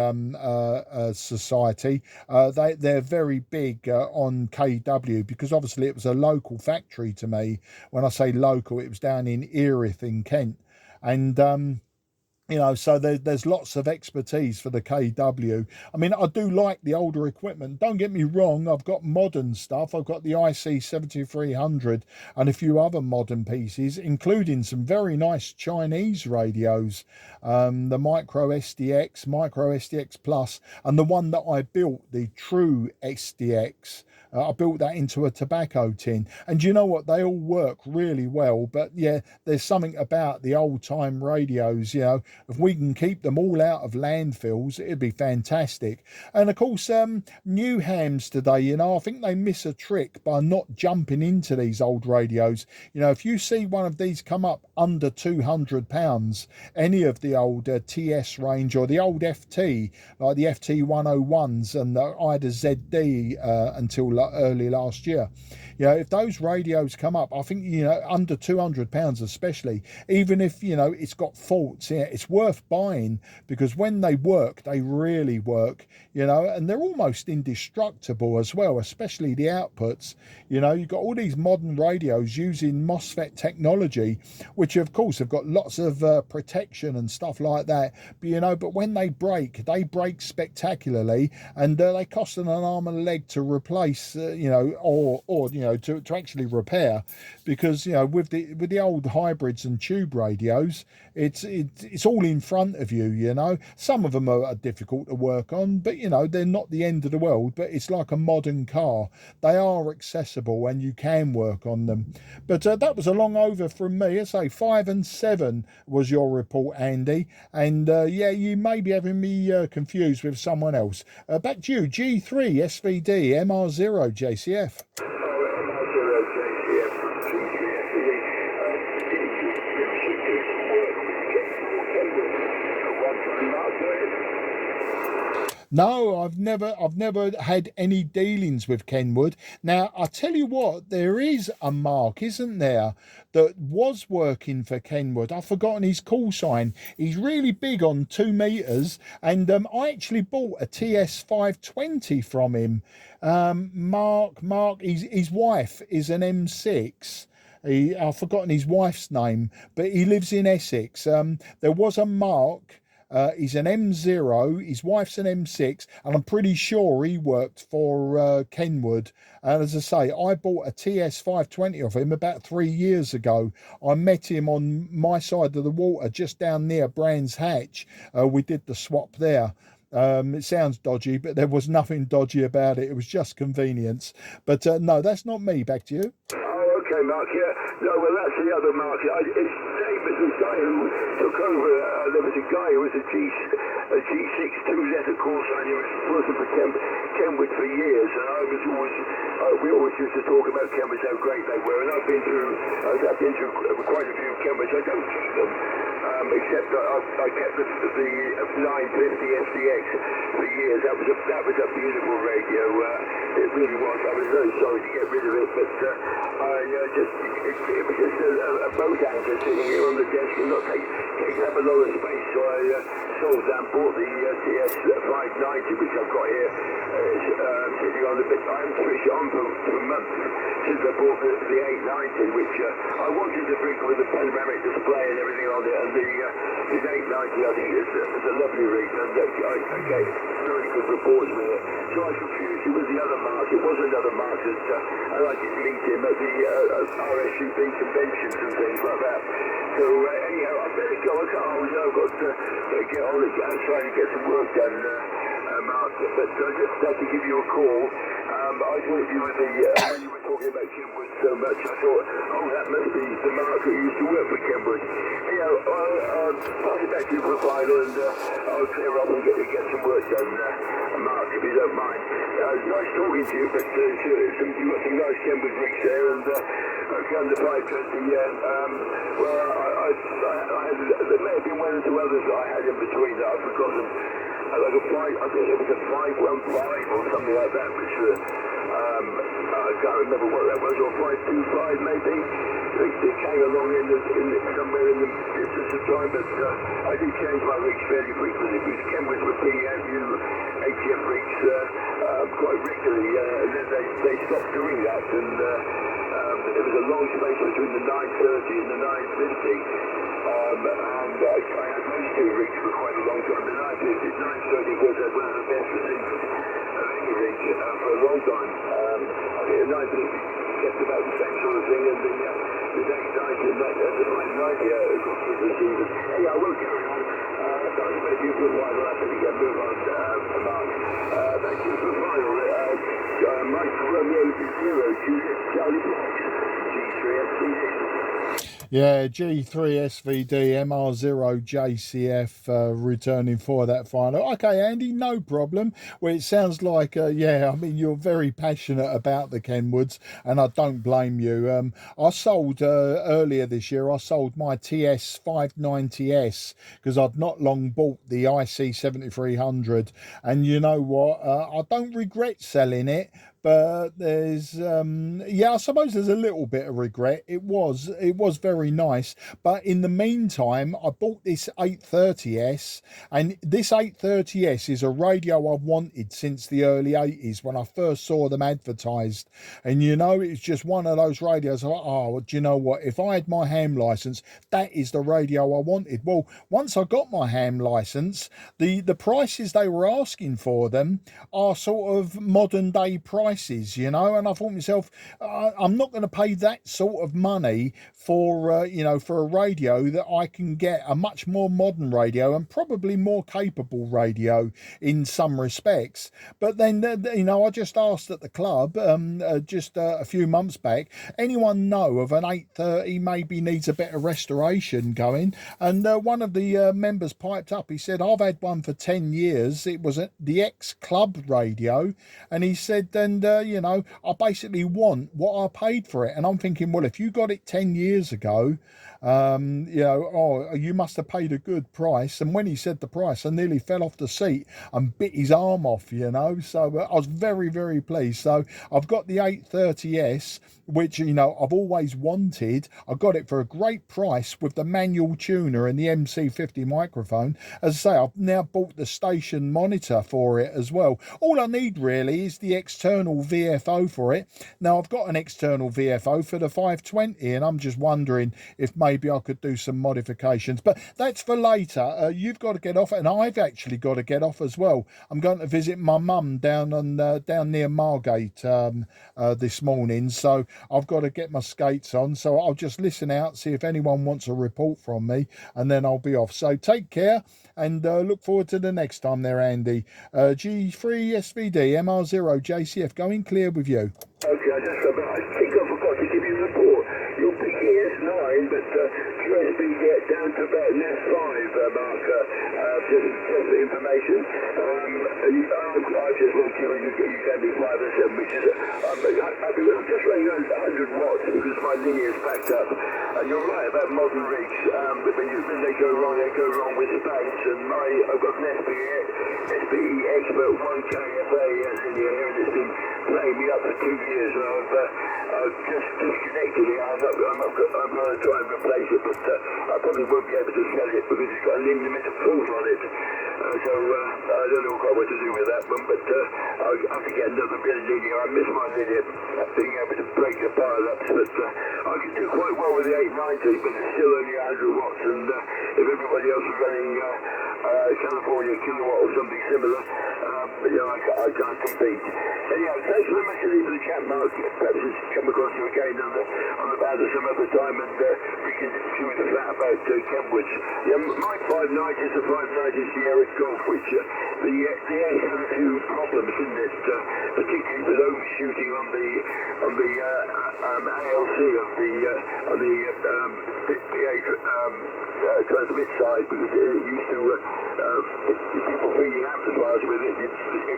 Society, they're very big on KW, because obviously it was a local factory to me. When I say local, it was down in Eire in Kent, and you know, so there's lots of expertise for the KW. I mean, I do like the older equipment. Don't get me wrong, I've got modern stuff. I've got the IC7300 and a few other modern pieces, including some very nice Chinese radios. The Micro SDX Plus, and the one that I built, the True SDX. I built that into a tobacco tin, and you know what, they all work really well. But yeah, there's something about the old time radios, you know, if we can keep them all out of landfills, it'd be fantastic. And of course, new hams today, you know, I think they miss a trick by not jumping into these old radios. You know, if you see one of these come up under £200, any of the old TS range or the old FT, like the FT 101s and the Eire ZD until early last year, you know, if those radios come up, I think, you know, under £200 especially, even if, you know, it's got faults, yeah, it's worth buying, because when they work, they really work, you know, and they're almost indestructible as well, especially the outputs. You know, you've got all these modern radios using MOSFET technology, which of course have got lots of protection and stuff like that, but you know, but when they break spectacularly, and they cost an arm and a leg to replace, you know, or you know, to actually repair, because you know, with the old hybrids and tube radios, it's all in front of you. You know, some of them are difficult to work on, but you know, they're not the end of the world. But it's like a modern car, they are accessible and you can work on them. But that was a long over from me. I say 5 and 7 was your report, Andy, and yeah, you may be having me confused with someone else. Back to you. G3 SVD MR0 JCF. No, I've never had any dealings with Kenwood. Now, I tell you what, there is a Mark, isn't there, that was working for Kenwood. I've forgotten his call sign. He's really big on 2 meters, and I actually bought a TS-520 from him. Mark, his wife is an M6. I've forgotten his wife's name, but he lives in Essex. There was a Mark. He's an M0, his wife's an M6, and I'm pretty sure he worked for Kenwood. And as I say, I bought a TS-520 of him about 3 years ago. I met him on my side of the water, just down near Brands Hatch. We did the swap there. It sounds dodgy, but there was nothing dodgy about it. It was just convenience. But no, that's not me. Back to you. Oh, okay, Mark. Yeah. No, well, that's the other Mark. It's David, the guy who took over. There was a guy who was a G62Z call sign. He was working for Kenwood for years, and I was always, we always used to talk about Kenwood, how great they were. And I've been through quite a few Kenwoods. I don't keep them, except that I kept the 950 SDX for years. That was a beautiful radio. It really was. I was very sorry to get rid of it, but it was just a boat anchor sitting here on the desk and not taking up a lot of space. So I sold that and bought the TS-590, which I've got here, sitting on the bit. I haven't switched it on for months since I bought the 890, which I wanted to bring with the panoramic display and everything on it, and the his 890, I think it's a lovely rig, and I get very good reports with it. So I confused him with the other Mark. It was another Mark that I did meet him at the RSUB conventions and things like that. So anyhow, I better go. I can't hold you. I've got to get on and try to get some work done, Mark. But I just had to give you a call. I thought you were when you were talking about Kenwood so much, I thought, oh, that must be the Mark who used to work for Kenwood. Anyhow, I'll pass it back to you for a final, and I'll clear up and get some work done, Mark, if you don't mind. Nice talking to you, but you've got some nice Kenwood rigs there, and okay, on the 520, well, there may have been one or two others that I had in between that I've forgotten. Like I think it was a 515 or something like that, which I can't remember what that was, or 525 maybe. They came along somewhere in the distance of time, but I did change my rigs fairly frequently, because Kenwood were bringing out new ATM rigs quite regularly, and then they stopped doing that, and there was a long space between the 930 and the 950. And I had those two rigs for quite a long time. The 930 was one of the best receivers of any rig for a long time. I think the 950 kept about the same sort of thing, and the 890 and the 990 got good receivers. Hey, I will carry on. I'll make you for a while. I'll have to get move on, Mark. Thank you for the final. Mike Romeo 0, Juliet Charlie Fox, G3SCD. Yeah, G3SVD MR0JCF returning for that final. Okay, Andy, no problem. Well, it sounds like, yeah, I mean, you're very passionate about the Kenwoods, and I don't blame you. I sold, earlier this year, I sold my TS-830S because I'd not long bought the IC7300. And you know what? I don't regret selling it. But there's yeah, I suppose there's a little bit of regret. It was very nice, but in the meantime I bought this 830S, and this 830S is a radio I've wanted since the early 80s when I first saw them advertised. And you know, it's just one of those radios like, oh, do you know what, if I had my ham license, that is the radio I wanted. Well, once I got my ham license, the prices they were asking for them are sort of modern day prices, you know, and I thought to myself, I'm not going to pay that sort of money for you know, for a radio that I can get a much more modern radio and probably more capable radio in some respects. But then you know, I just asked at the club just a few months back, anyone know of an 830 maybe needs a bit of restoration going? And one of the members piped up. He said, I've had one for 10 years. It was the ex-club radio, and he said, and you know, I basically want what I paid for it. And I'm thinking, well, if you got it 10 years ago, you know, oh, you must have paid a good price. And when he said the price, I nearly fell off the seat and bit his arm off, you know. So I was very, very pleased. So I've got the 830S, which, you know, I've always wanted. I got it for a great price with the manual tuner and the MC50 microphone. As I say, I've now bought the station monitor for it as well. All I need really is the external VFO for it. Now, I've got an external VFO for the 520, and I'm just wondering if maybe I could do some modifications, but that's for later. You've got to get off, and I've actually got to get off as well. I'm going to visit my mum down near Margate this morning, so I've got to get my skates on. So I'll just listen out, see if anyone wants a report from me, and then I'll be off. So take care, and look forward to the next time there, Andy. G3SVD MR0JCF going clear with you. Okay, I think I forgot to give you a report. You're picking S9, but USB get down to about an S5, Mark, just for information. I just want to you gave me 5 and 7, which is, I'm just running on 100 watts because my linear is packed up. And you're right about modern rigs, but when they go wrong with space, and I've got an SPE Expert 1KFA linear here, and it's been playing me up for 2 years, and I've just disconnected it. I'm going to try and replace it, but I probably won't be able to sell it because it's got a limited fault on it. So I don't know quite what to do with that one, but I'll have to get another bit of linear. I miss my linear, being able to break the pile up, but I'll can do quite well with the 890, but it's still only 100 watts, and if everybody else is running California kilowatt or something similar, but yeah, I can't compete. Anyhow, thanks very much indeed for the chat, Mark. Perhaps it's come across you again on the band at some other time, and we can see with the flat about Kenwoods. Yeah, my 590 is the 590 Sierra Golf, which the S has a few problems, isn't it? Particularly with overshooting on the ALC on the PA transmit side, because it used to people feeding amplifiers with it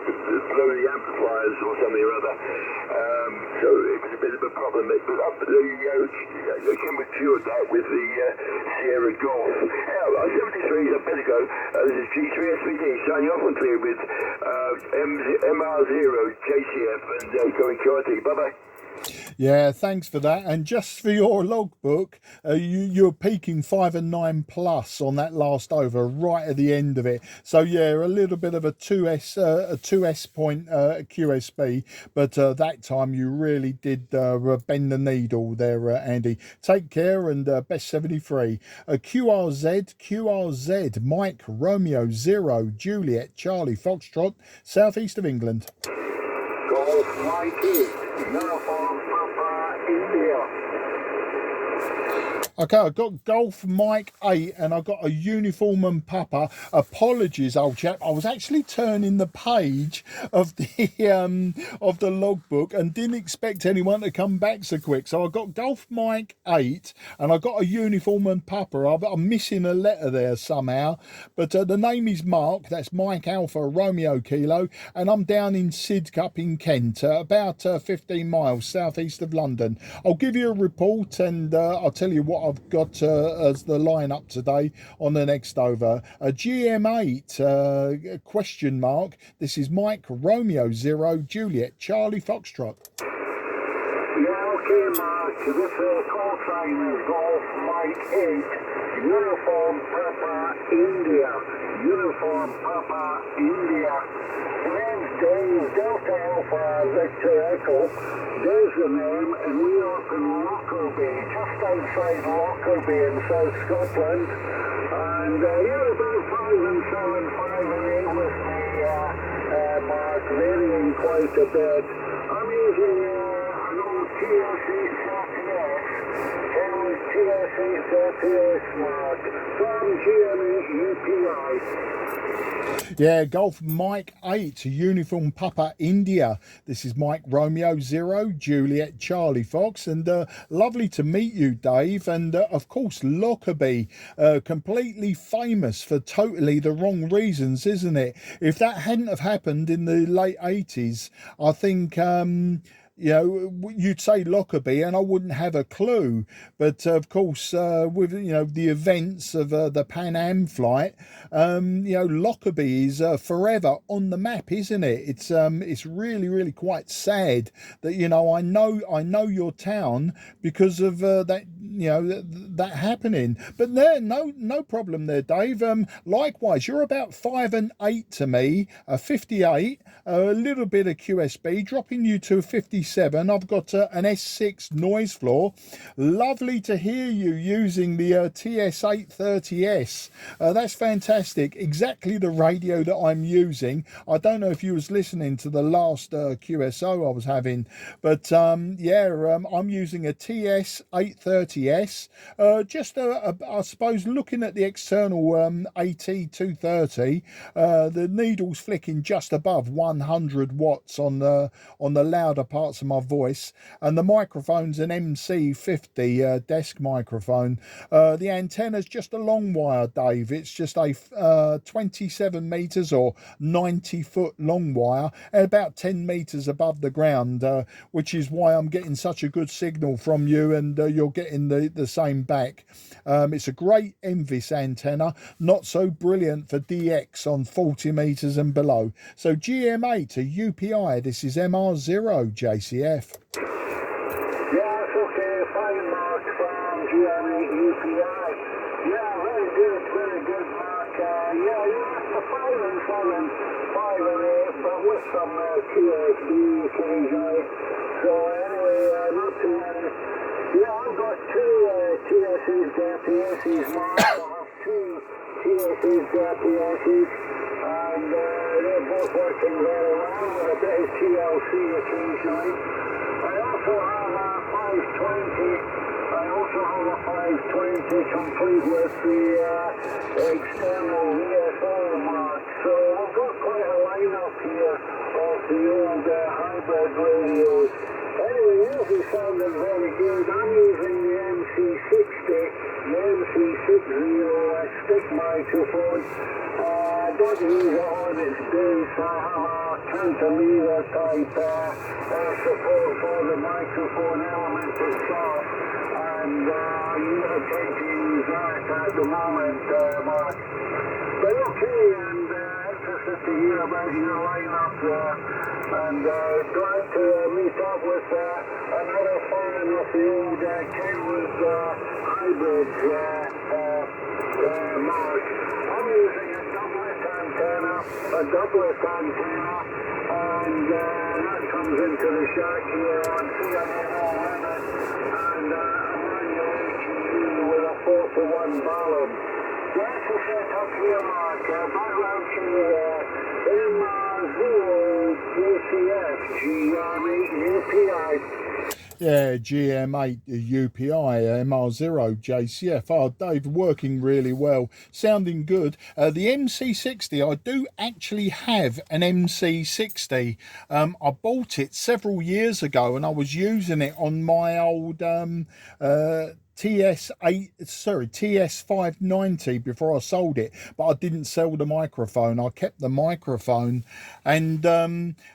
could blow the amplifiers or something or other. So it was a bit of a problem. But up the I came with cured that with the Sierra Golf. Now, 73 is a bit ago. This is G3SVD signing off on clear with MR0 JCF and going karting. Bye bye. Yeah, thanks for that. And just for your logbook, you're peaking 5 and 9 plus on that last over right at the end of it. So yeah, a little bit of a 2S point QSB, but that time you really did bend the needle there, Andy. Take care and best 73. QRZ, Mike Romeo 0 Juliet Charlie Foxtrot, southeast of England. Golf Mikey, uniform Papa India. Okay, I've got Golf Mike 8 and I've got a uniform and Papa. Apologies, old chap. I was actually turning the page of the logbook and didn't expect anyone to come back so quick. So I've got Golf Mike 8 and I've got a uniform and Papa. I'm missing a letter there somehow. But the name is Mark. That's Mike Alpha Romeo Kilo. And I'm down in Sidcup in Kent, about 15 miles southeast of London. I'll give you a report and I'll tell you what I've got as the lineup today on the next over. A GM8 question mark. This is Mike Romeo 0 Juliet Charlie Foxtrot. Yeah, okay, Mark. This call sign is Golf Mike 8, uniform Papa India. Uniform Papa India. The name's Dave, Delta Alpha Victor Echo. There's the name, and we are up in Lockerbie, just outside Lockerbie in South Scotland. And you're about 5 and 7, 5 and 8 with me, Mark, varying quite a bit. I'm using an old TS-830S, Kenwood TS-830S, Mark, from GME UPI. Yeah, Golf Mike 8, Uniform Papa India. This is Mike Romeo 0, Juliet Charlie Fox, and lovely to meet you, Dave. And of course, Lockerbie, completely famous for totally the wrong reasons, isn't it? If that hadn't have happened in the late 80s, I think you know, you'd say Lockerbie and I wouldn't have a clue. But of course, with the events of the Pan Am flight, Lockerbie is forever on the map, isn't it? It's really quite sad that I know your town because of that that happening. But there, no problem there, Dave. Likewise, you're about 5 and 8 to me, a 58, a little bit of QSB, dropping you to a 57. I've got an S6 noise floor. Lovely to hear you using the TS-830S. That's fantastic. Exactly the radio that I'm using. I don't know if you was listening to the last QSO I was having, but I'm using a TS-830S. I suppose looking at the external AT230, the needle's flicking just above 100 watts on the louder parts of my voice, and the microphone's an MC50 desk microphone. The antenna's just a long wire, Dave. It's just a 27 meters or 90-foot long wire and about 10 meters above the ground, which is why I'm getting such a good signal from you, and you're getting the same back. It's a great Envis antenna, not so brilliant for DX on 40 meters and below. So GM8 to UPI, this is MR0 JCF. Yeah, it's okay, fine, Mark, from GME UPI. Yeah, very good, Mark. You're at the 5 and 7, 5 and 8, but with some TSB occasionally. So anyway, I've got TS-830S, Mark. I have two TS-830S, and they're both working very well with a bit of TLC occasionally. I also have a 520. I also have a 520 complete with the external VSO mark. So I've got quite a lineup here of the old hybrid radios. Anyway, yours is sounding very good. I'm using the MC60, the MC60 stick microphone. I don't use it on its base, so I have a cantilever type support for the microphone element itself. And you tend to use that at the moment, Mark. But okay, and interested to hear about your lineup there. And glad to meet up with another fan of the old Kenwood hybrids, Mark. I'm using a doublet antenna, and that comes into the shack here on CMO limit, and with a 4-to-1 balance. That's the setup here, Mark. Background to M0 JCF GM8 UPI. Yeah, GM8 UPI, MR0 JCF. Oh, Dave, working really well, sounding good. The MC60, I do actually have an MC60. I bought it several years ago, and I was using it on my old TS-590 before I sold it, but I didn't sell the microphone. I kept the microphone, and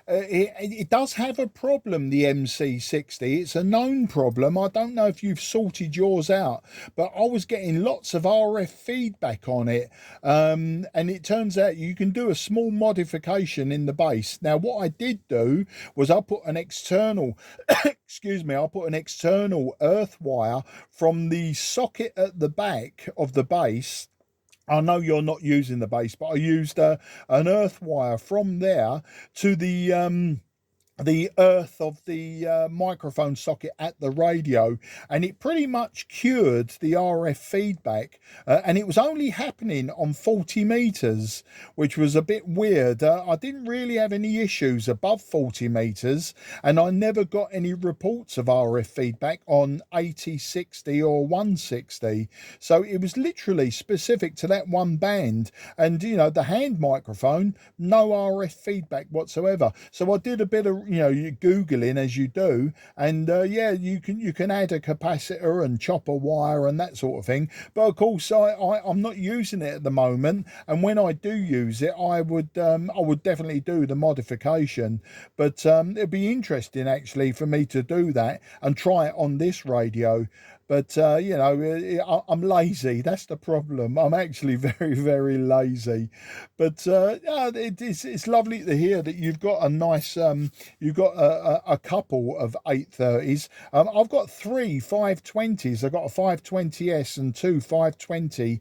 it does have a problem, the MC60. It's a known problem. I don't know if you've sorted yours out, but I was getting lots of RF feedback on it, and it turns out you can do a small modification in the bass. Now, what I did do was I put an external excuse me, I put an external earth wire from the socket at the back of the bass. I know you're not using the bass, but I used an earth wire from there to the earth of the microphone socket at the radio, and it pretty much cured the RF feedback, and it was only happening on 40 meters, which was a bit weird. I didn't really have any issues above 40 meters, and I never got any reports of RF feedback on 80, 60 or 160. So it was literally specific to that one band, and you know, the hand microphone, no RF feedback whatsoever. So I did a bit of you googling as you do, and yeah, you can add a capacitor and chop a wire and that sort of thing. But of course, I'm not using it at the moment, and when I do use it, I would definitely do the modification. But it'd be interesting actually for me to do that and try it on this radio. But you know, I'm lazy. That's the problem. I'm actually very, very lazy. But it's lovely to hear that you've got a nice you've got a couple of 830s. I've got three 520s. I've got a 520S and two 520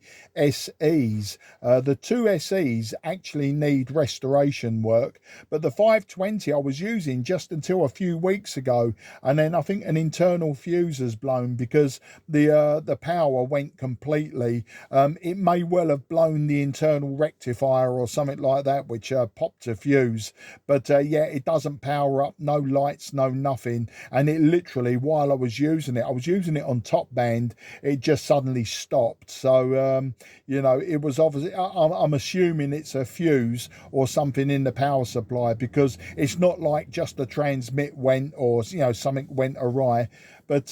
SEs. The two SEs actually need restoration work, but the 520 I was using just until a few weeks ago, and then I think an internal fuse has blown because the power went completely. It may well have blown the internal rectifier or something like that, which popped a fuse. But yeah, it doesn't power up, no lights, no nothing. And it literally, while I was using it on top band, it just suddenly stopped. So you know, it was obviously, I'm assuming it's a fuse or something in the power supply, because it's not like just the transmit went or you know something went awry. But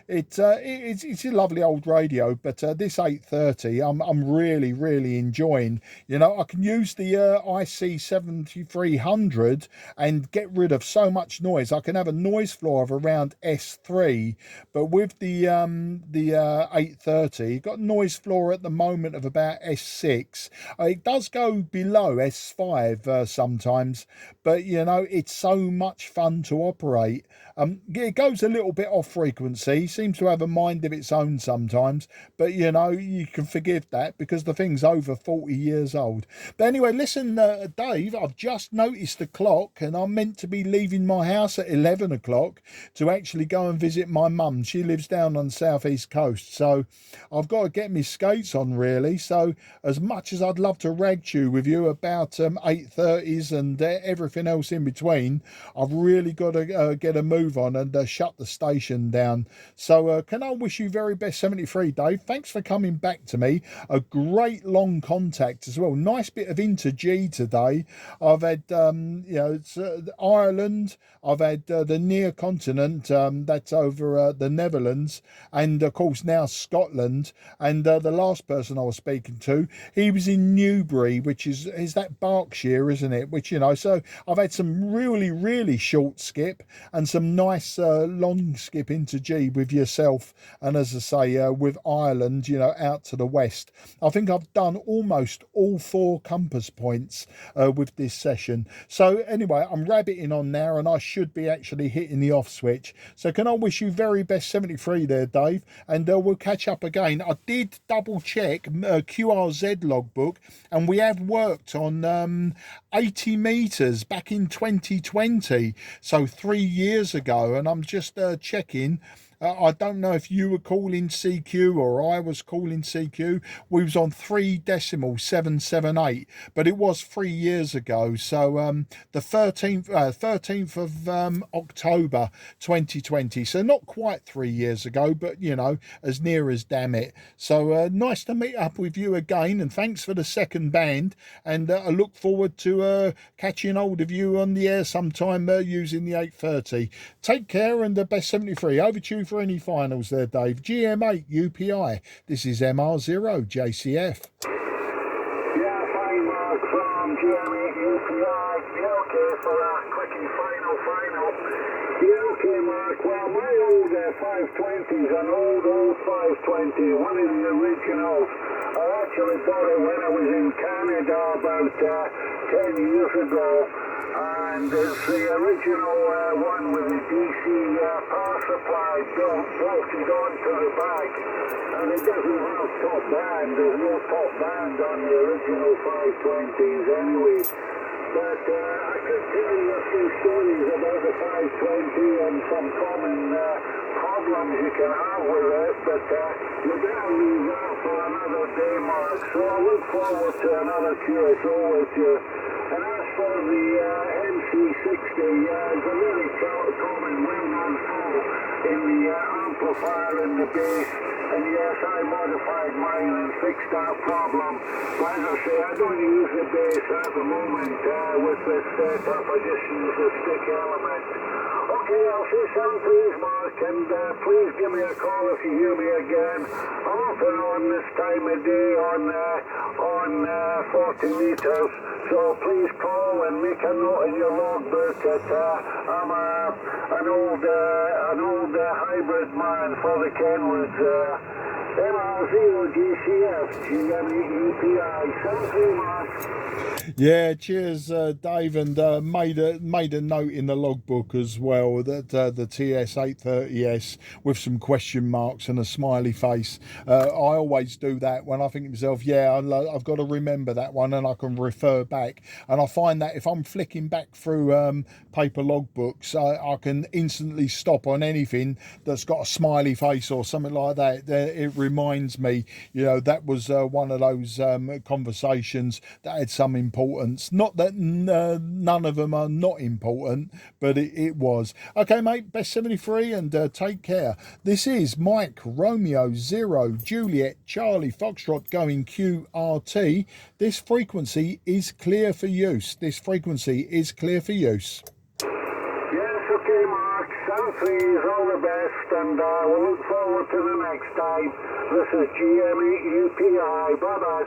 it's a lovely old radio. But this 830, I'm really enjoying. You know, I can use the IC7300 and get rid of so much noise. I can have a noise floor of around S3, but with the 830, you've got noise floor at the moment of about S6. It does go below S5 sometimes, but you know, it's so much fun to operate. It goes a little bit off off frequency. Seems to have a mind of its own sometimes, but you know, you can forgive that because the thing's over 40 years old. But anyway, listen, Dave, I've just noticed the clock and I'm meant to be leaving my house at 11 o'clock to actually go and visit my mum. She lives down on the southeast coast, so I've got to get my skates on really. So as much as I'd love to rag chew with you about 830s and everything else in between, I've really got to get a move on and shut the station down. So can I wish you very best 73, Dave? Thanks for coming back to me. A great long contact as well. Nice bit of inter-G today. I've had it's Ireland, I've had the near continent, that's over the Netherlands, and of course now Scotland. And the last person I was speaking to, he was in Newbury, which is that Berkshire, isn't it? Which, you know, so I've had some really short skip and some nice long skip into G with yourself, and as I say, with Ireland, you know, out to the west. I think I've done almost all 4 compass points with this session. So anyway, I'm rabbiting on now and I should be actually hitting the off switch. So can I wish you very best 73 there, Dave, and we'll catch up again. I did double check QRZ logbook and we have worked on 80 meters back in 2020, so 3 years ago, and I'm just checking. I don't know if you were calling CQ or I was calling CQ. We was on 3.778, but it was 3 years ago. So the 13th of October 2020. So not quite 3 years ago, but you know, as near as damn it. So nice to meet up with you again, and thanks for the second band. And I look forward to catching hold of you on the air sometime using the 830. Take care, and the best 73. Over to you for any finals there, Dave. GM8 UPI. This is MR0 JCF. Yeah, fine, Mark from GM8 UPI. Yeah, okay, for a quickie final. Yeah, okay, Mark. Well, my old 520's an old 520, one of the originals. I actually bought it when I was in Canada about 10 years ago. And it's the original one with the DC power supply bolted onto the back. And it doesn't have top band. There's no top band on the original 520s anyway. But I could tell you a few stories about the 520 and some common problems you can have with it. But you better leave that for another day, Mark. So I look forward to another QSO with you. And as for the MC60, it's a really common well-known fault in the amplifier and the bass. And yes, I modified mine and fixed that problem. But as I say, I don't use the bass at the moment with this setup. I just use the stick element. Okay, I'll say something please, Mark, and please give me a call if you hear me again. I'm often on this time of day on 40 meters, so please call and make a note in your logbook that I'm an old hybrid man for the Kenwoods. MR0 GCF GM8 UPI. Something, Mark. Yeah, cheers, Dave, and made a note in the logbook as well that the TS-830S with some question marks and a smiley face. I always do that when I think to myself, yeah, I've got to remember that one, and I can refer back. And I find that if I'm flicking back through paper logbooks, I can instantly stop on anything that's got a smiley face or something like that. It reminds me, you know, that was one of those conversations that had some importance. Not that none of them are not important, but it was. Okay, mate, best 73, and take care. This is Mike Romeo 0 Juliet Charlie Foxtrot going QRT. This frequency is clear for use. This frequency is clear for use. Yes, okay, Mark. Please, all the best, and we'll look forward to the next time. This is GM8 UPI. Bye-bye.